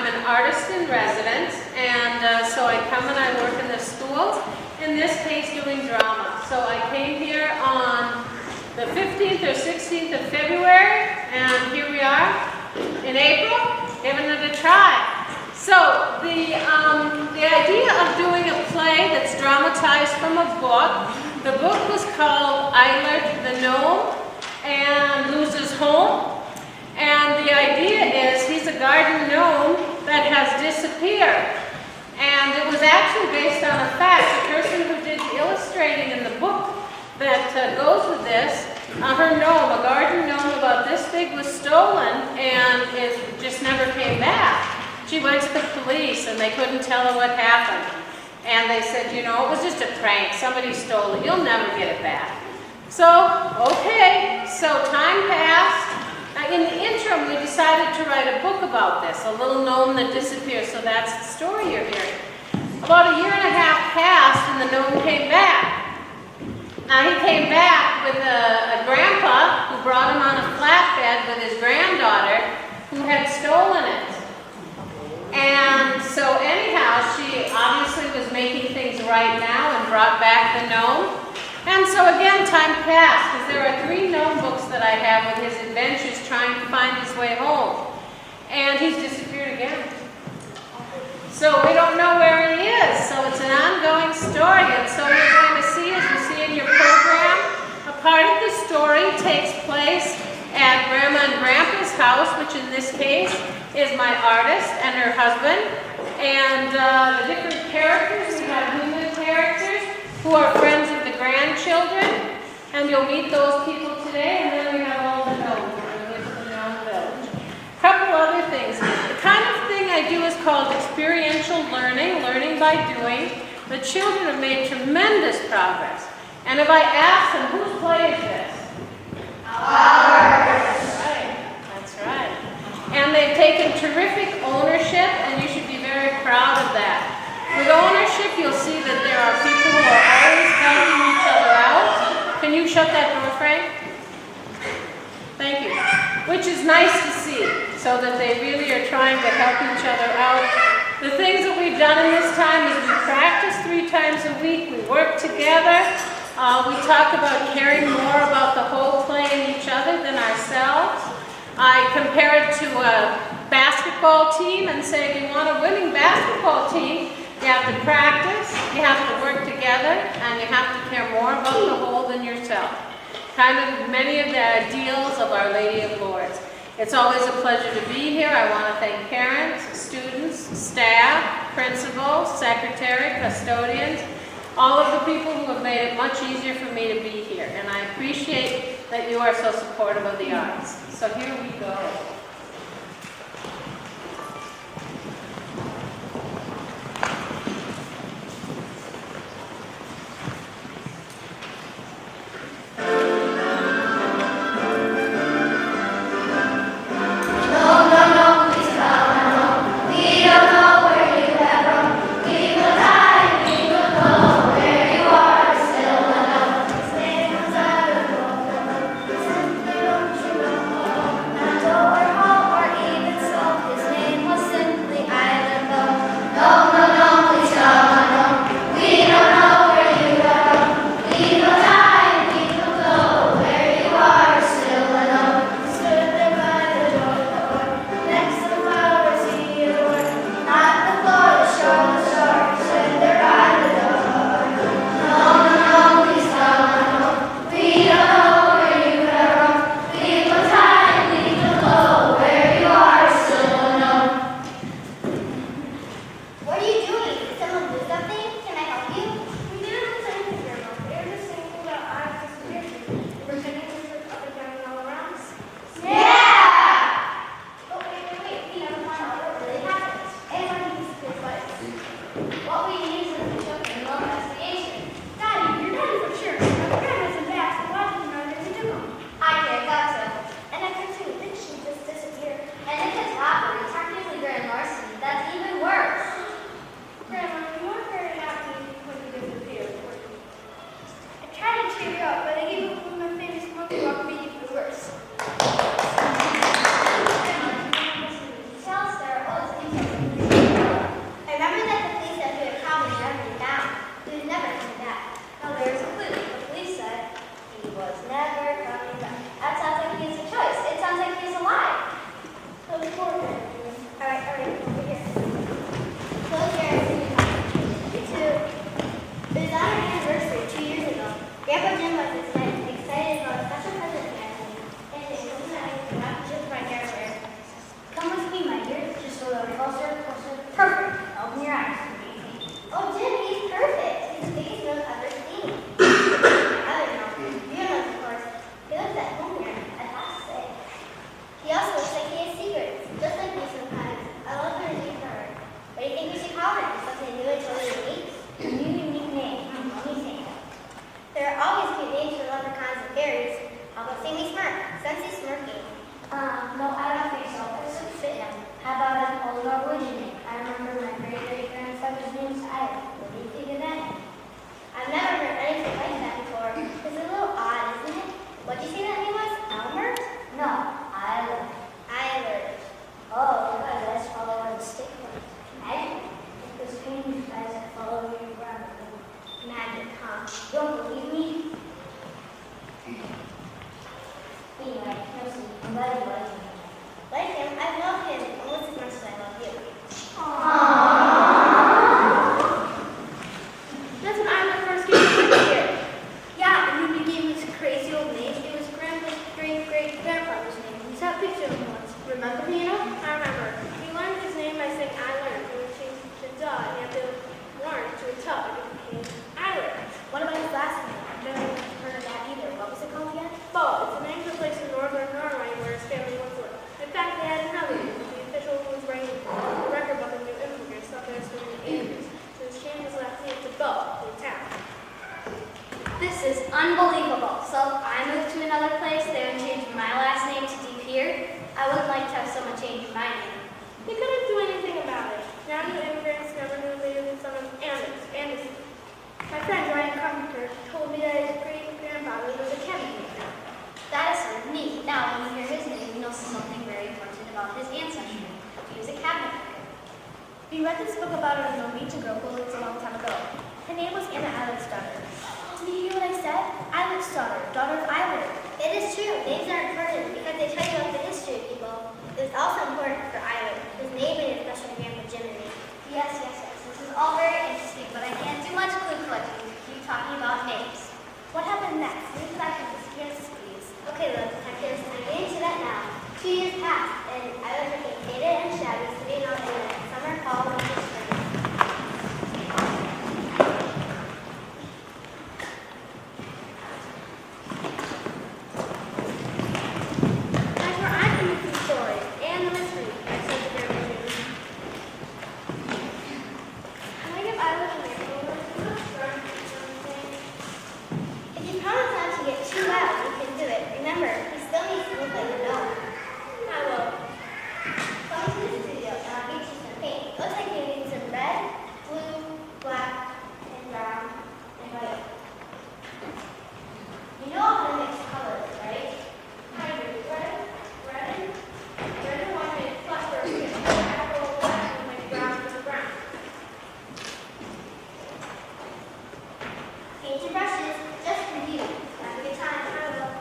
I'm an artist in residence, and so I come and I work in the schools, in this case doing drama. So I came here on the 15th or 16th of February, and here we are in April, giving it a try. So the idea of doing a play that's dramatized from a book, the book was called Eilert the Gnome and Loses Home. And the idea is he's a garden gnome that has disappeared. And it was actually based on a fact. The person who did the illustrating in the book that goes with this, her gnome, a garden gnome about this big, was stolen and it just never came back. She went to the police and they couldn't tell her what happened. And they said, you know, it was just a prank. Somebody stole it. You'll never get it back. So, okay, so time passed. In the interim, we decided to write a book about this, a little gnome that disappears, so that's the story you're hearing. About a year and a half passed and the gnome came back. Now he came back with a grandpa who brought him on a flatbed with his granddaughter who had stolen it. And so anyhow, she obviously was making things right now and brought back the gnome. And so again, time passed, because there are 3 gnome books that I have with his adventures trying to find his way home. And he's disappeared again. So we don't know where he is. So it's an ongoing story. And so you're going to see, as you see in your program, a part of the story takes place at Grandma and Grandpa's house, which in this case is my artist and her husband. And the different characters, we have human characters who are friends of the grandchildren, and you'll meet those people today, and then we have all the gnomes. We're going to get to the gnome village. A couple other things. The kind of thing I do is called experiential learning, learning by doing. The children have made tremendous progress. And if I ask them, whose play is this? Ours. That's right. That's right. And they've taken terrific ownership, and you should be very proud of that. With ownership, you'll see that there are people who are always helping each other out. Can you shut that door, Frank? Thank you. Which is nice to see, so that they really are trying to help each other out. The things that we've done in this time is we practice 3 times a week. We work together. We talk about caring more about the whole play and each other than ourselves. I compare it to a basketball team and say, if you want a winning basketball team, you have to practice, you have to work together, and you have to care more about the whole than yourself. Kind of many of the ideals of Our Lady of Lourdes. It's always a pleasure to be here. I want to thank parents, students, staff, principals, secretary, custodians, all of the people who have made it much easier for me to be here. And I appreciate that you are so supportive of the arts. So here we go. Door remember me, you know? I remember. He learned his name by saying Eilert, and we changed to duh, and he had to learn to a tub, and it became Eilert. What about his last name? I've never heard of that either. What was it called again? Pahl. It's the name of a place in northern Norway where his family once lived. In fact, they had another name. The official who was writing the record book of new immigrants thought they were swimming in Anders, so he changed his last name to Bo, the town. This is unbelievable. So I moved to another place there and changed my last name to Deep here. I wouldn't like to have someone change my name. He couldn't do anything about it. Now new immigrants never knew they were the son of Anders. My friend Ryan Carpenter told me that his great-grandfather was a chemist. That is so neat. Now, when you hear his name, you know something very important about his ancestry. He was a cabinet maker. We read this book about a Norwegian girl who lived a long time ago. Her name was Anna Eilert's daughter. Did you hear what I said? Eilert's daughter, daughter of Eilert. It is true. Names are important because they tell you about the history of people. It is also important for Eilert. His name and his special grandpa Jiminy. Yes. This is all very interesting, but I can't do much clue collecting if you keep talking about names. What happened next? Leave that to the spirits, please. Okay, look, detectives, I'm getting to that now. 2 years passed, and Eilert became faded and shabby, sitting out in the summer, fall, winter, spring. That's where I'm coming from the story and the mystery, said the grandpa Jimmy. Can I give Eilert a makeover? If you promise not to get too loud, you can do it. Remember, he still needs to look like a gnome. I will. Come to the studio, and I'll get you some paint. Looks like you need some red, blue, black, and brown, and white. You know how to mix colors, right? I do. Red and white make cluster. Apple, black, and make brown with brown. Paint your brushes, just for you. Have a good time. I will.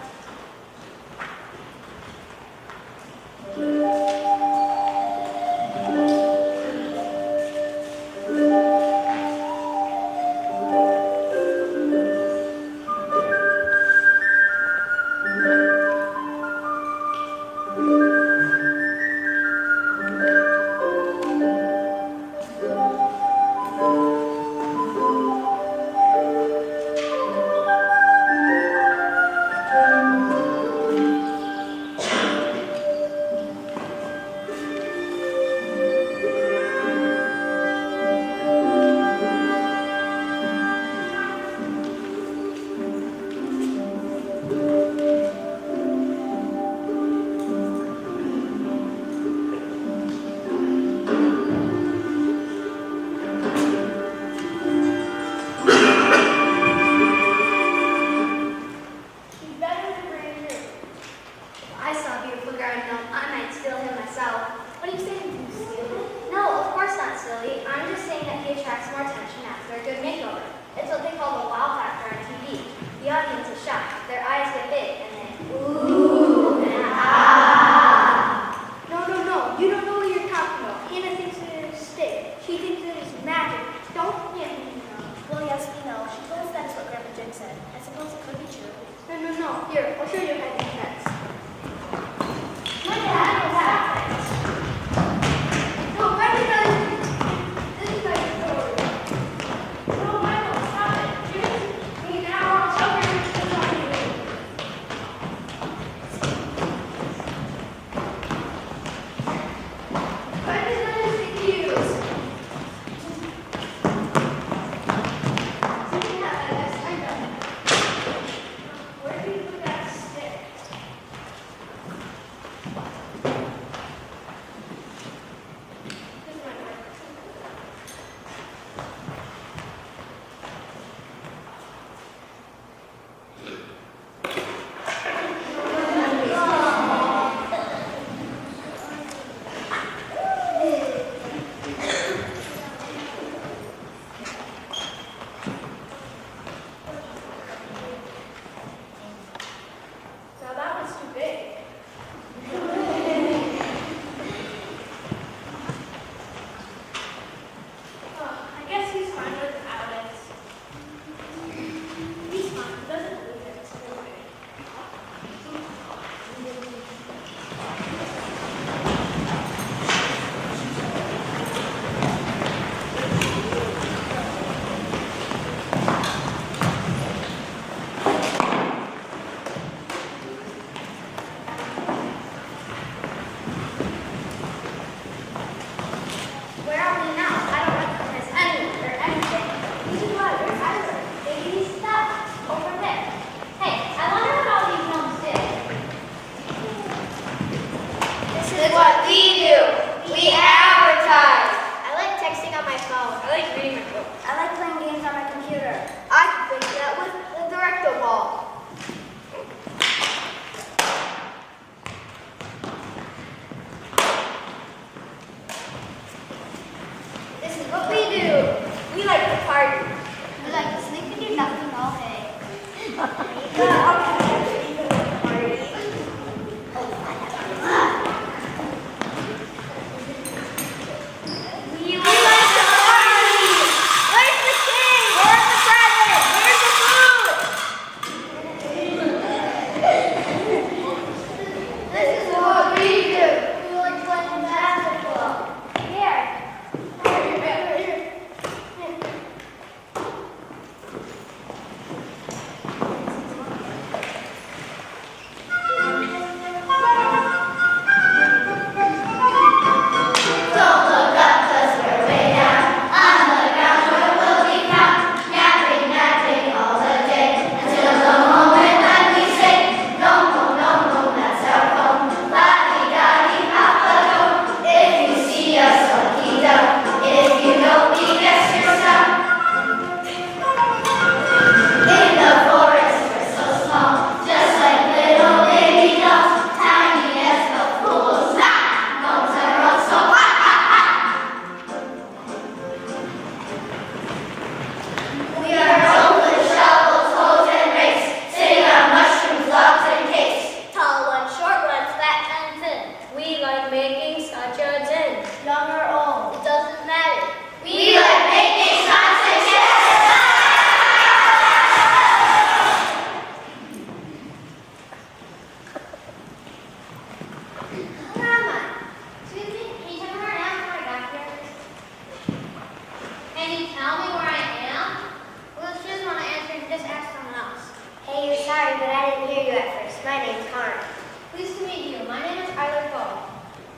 He's better than brand new. If I saw a beautiful garden gnome, I might steal him myself. What are you saying? You steal him? No, of course not, silly. I'm just saying that he attracts more attention after a good makeover. It's what they call the wow factor on TV. The audience is shocked. Their eyes get big, and then ooh and ah. No. You don't know what you're talking about. Hannah thinks it is stick. She thinks it is magic. Don't yeah. Well, yes, we know. She told us that's what Grandpa Jim said. I suppose it could be true. No. Here, I'll show you how to do next. My dad was happening. No, recognize this is like a story. No, Michael, stop it. Give me now. I'll show you what to do. Recognize the cues. Yeah, I know. Where do you put that stick? Sorry, but I didn't hear you at first. My name's Connor. Pleased to meet you. My name is Eilert.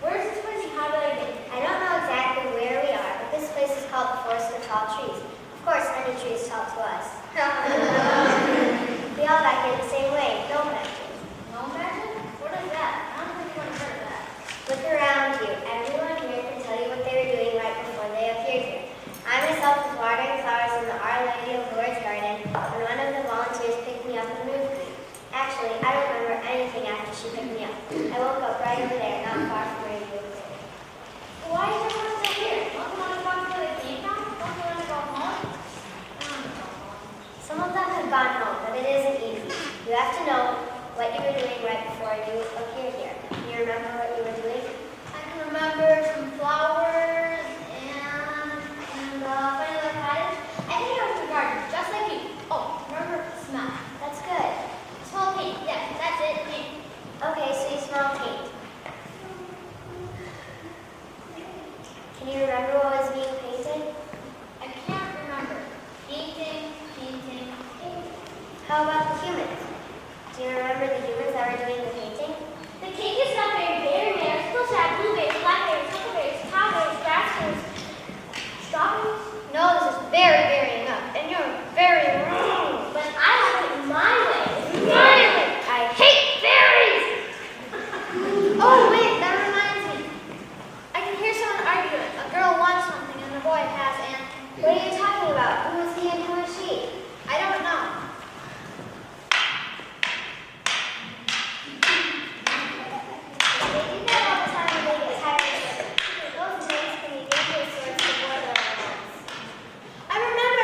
Where is this place and how did I get here? I don't know exactly where we are, but this place is called the Forest of Tall Trees. Of course, any trees tall to us. We all got here the same way. No magic. No magic? What is that? I don't think anyone heard of that. Look around you. Everyone here can tell you what they were doing right before they appeared here. I myself was watering flowers in the Our Lady of Lourdes garden when one of the volunteers picked me up and moved me. Actually, I don't remember anything after she picked me up. I woke up right over there, not far from where you were. Why is everyone still here? Don't you want to talk to the game now? Don't you want to go home? Some of them have gone home, but it isn't easy. You have to know what you were doing right before you appeared here. Can you remember what you were doing? I can remember some flowers and finding the cottage. I think I was in the garden, just like you. Oh, remember the smell. That's good. Smell paint. Yes, that's it. Paint. Okay, so you smell paint. Can you remember what was being painted? I can't remember. Painting. How about the humans? Do you remember the humans that were doing the painting? The cake is not very berry bears, still sad blueberries, blackberries, huckleberries, cowberries, raspberries, strawberries. No, this is very, very enough, and you're very wrong. But I like it my way. My way. I hate berries! Oh wait, that reminds me. I can hear someone arguing. A girl wants something and the boy has and What are you talking about? Who is he and who is she? I don't know. They do that all the time when they get tired of it. Those days can be dangerous sorts to board their lives. I remember.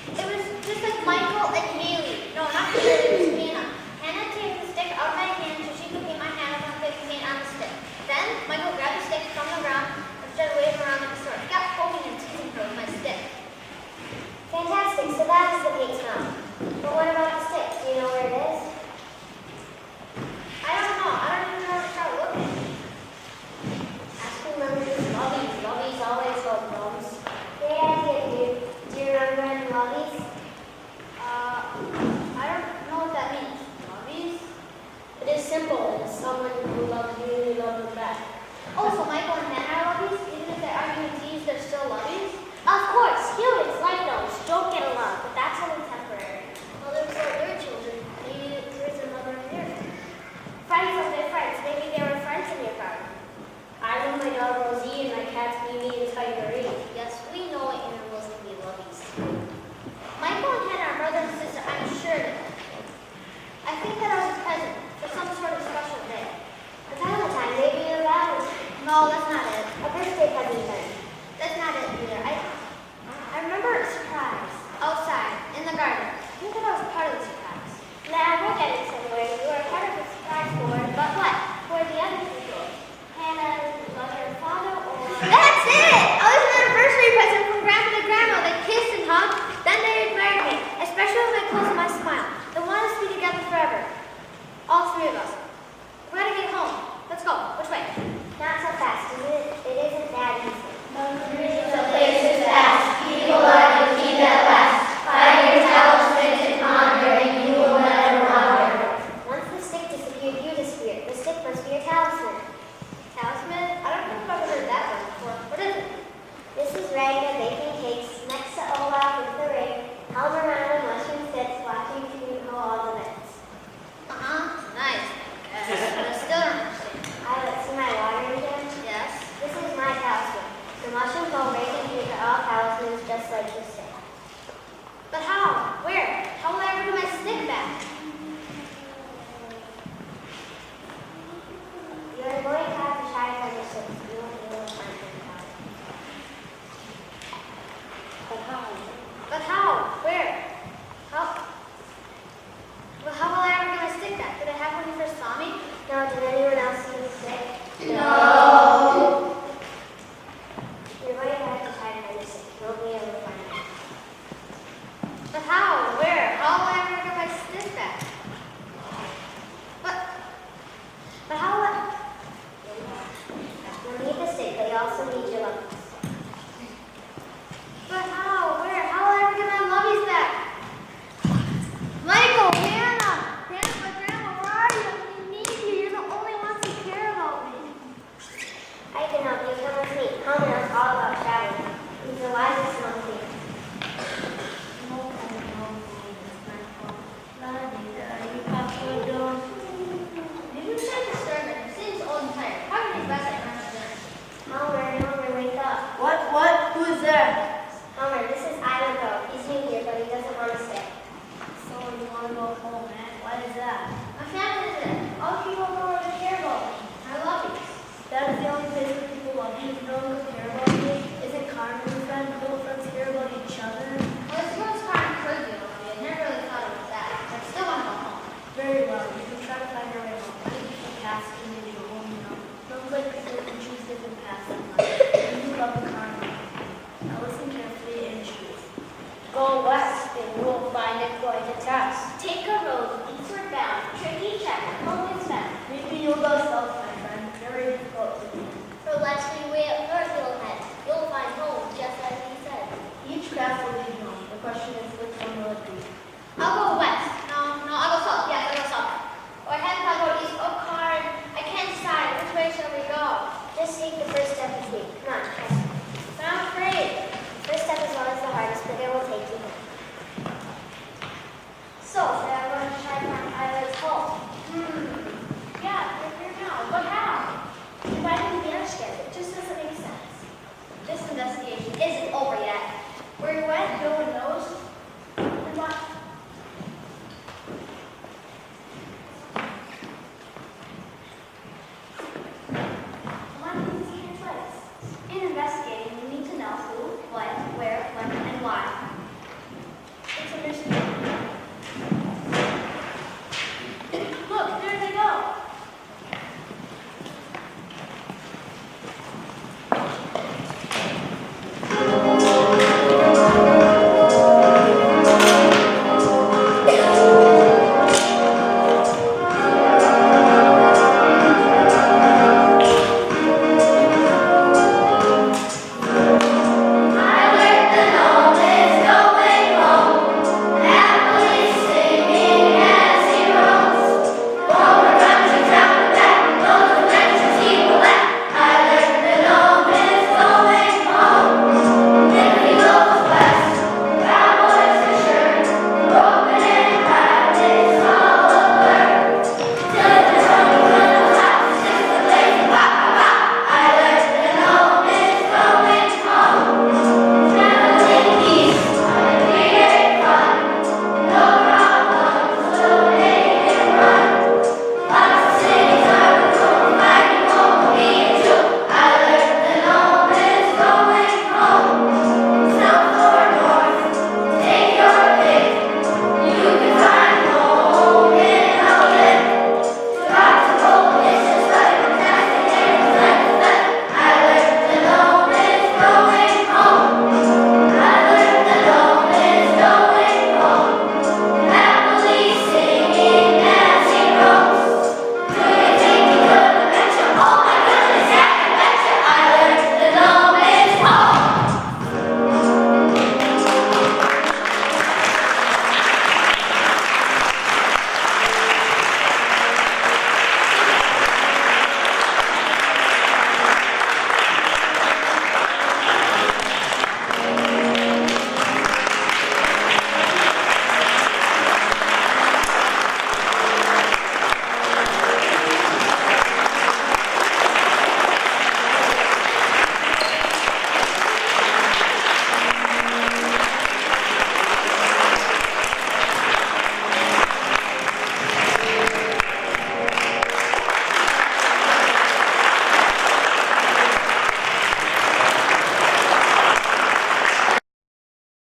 It was just like Michael and Haley. No, not Haley, it was Hannah. Hannah took the stick out of my hand so she could paint my hand with the paint on the stick. Then Michael grabbed the stick from the ground and started waving around like a sword. He kept poking and teasing her with my stick. Fantastic, so that is the paint smell. But what about the stick? Do you know where it is? I don't know. I don't even know where to start looking. Ask who remembers lollies. Lollies always hold gnomes. Great idea, dude. Do you remember any lollies? I don't know what that means. Lobbies? It is simple. It's someone who loves you and you love them back. Oh, so Michael and Hannah are lobbies? Even if they're arguing tease, they're still lobbies? Of course, humans like those don't get along, but that's only temporary. Well, they're still their children. Maybe there's another in there. Friends of their friends. Maybe they were friends in your garden. I know my dog Rosie and my cats Mimi and Tigery. Yes, we know animals can be lobbies. Michael and Hannah are brother and sister, I'm sure of it. I think that I was present for some sort of special day. A Valentine, maybe a Valentine. No, that's not it. A birthday present then. That's not it either. I remember a surprise outside in the garden. I think that I was part of the surprise. Now we're getting somewhere. You are part of the surprise board, but what? For the other people. Hannah's mother and father or... That's it! I was an anniversary present from Grandpa to Grandma. They kissed and hugged. Then they admired me, especially when they closed my smile. They wanted us to be together forever. All three of us. We gotta get home. Let's go. Which way? Not so fast, it isn't that easy. The place is past, people are the key that lasts. Find your talisman and ponder, and you will never wander. Once the stick disappeared, you disappeared. The stick must be your talisman. Talisman? I don't think I've ever heard that one before. What is it? This is Ragna baking cakes next to Olaf with the ring. Helmer around and mushroom sits watching you know all the bits. Nice. Why is that? My family is there. All people know where to care about me. I love you. That is the only place where people love you. No one could care about you. Isn't Carmen your friend?